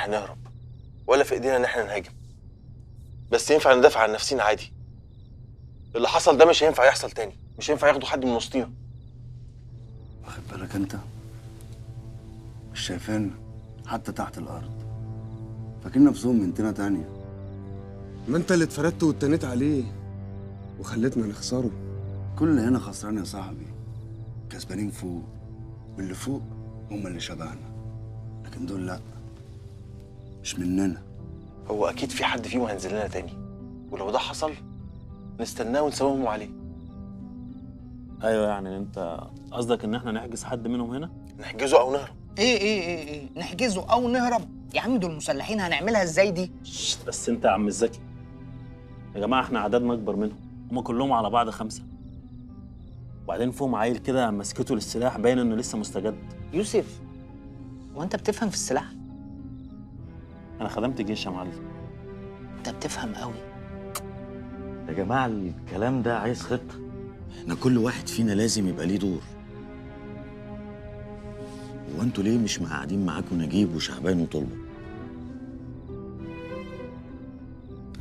احنا نهرب ولا في ايدينا ان احنا نهاجم، بس ينفع ندافع عن نفسينا عادي. اللي حصل ده مش هينفع يحصل تاني، مش هينفع ياخدوا حد من وسطينا. واخد بالك انت؟ مش شايفين حتى تحت الارض، فاكرين نفسهم منطقه تانية. ما انت اللي اتفردت واتنيت عليه وخلتنا نخسره. كل هنا خسران يا صاحبي، كسبانين فوق، واللي فوق هم اللي شبهنا، لكن دول لا، مش مننا. هو اكيد في حد فيهم هينزل لنا تاني، ولو ده حصل نستناه ونساومهم عليه. ايوه، يعني انت قصدك ان احنا نحجز حد منهم هنا؟ نحجزه او نهرب. ايه نحجزه او نهرب؟ يا عم دول مسلحين، هنعملها ازاي دي؟ بس انت يا عم الزكي، يا جماعه احنا عددنا اكبر منهم، هم كلهم على بعض 5، وبعدين فيهم عيل كده مسكته للسلاح باين انه لسه مستجد. يوسف، هو انت بتفهم في السلاح؟ انا خدمت جيش يا معلم. انت بتفهم قوي. يا جماعة الكلام ده عايز خطة، احنا كل واحد فينا لازم يبقى ليه دور. هو انتوا ليه مش قاعدين معاكم نجيب وشعبان وطلبة؟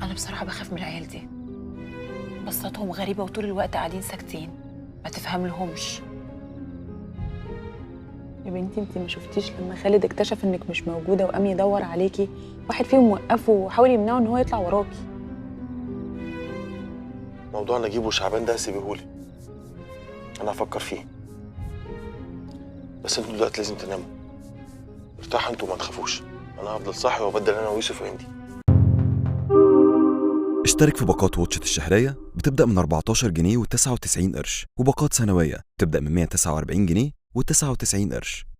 أنا بصراحة بخاف من العيال دي، بصاتهم غريبة وطول الوقت قاعدين ساكتين، ما تفهم لهمش. يا بنتي انتي ما شفتيش لما خالد اكتشف انك مش موجودة وقام يدور عليكي؟ واحد فيهم وقفه وحاول يمنعه ان هو يطلع وراكي. موضوع نجيب وشعبان ده سيبيهولي، انا هفكر فيه. بس انتوا دلوقتي لازم تناموا، ارتاحوا انتوا وما تخافوش، انا هفضل صاحي وابدل انا ويوسف وهندي. اشترك في باقات واتشت الشهرية بتبدأ من 14 جنيه و99 قرش، وباقات سنوية بتبدأ من 149 جنيه و99 قرش.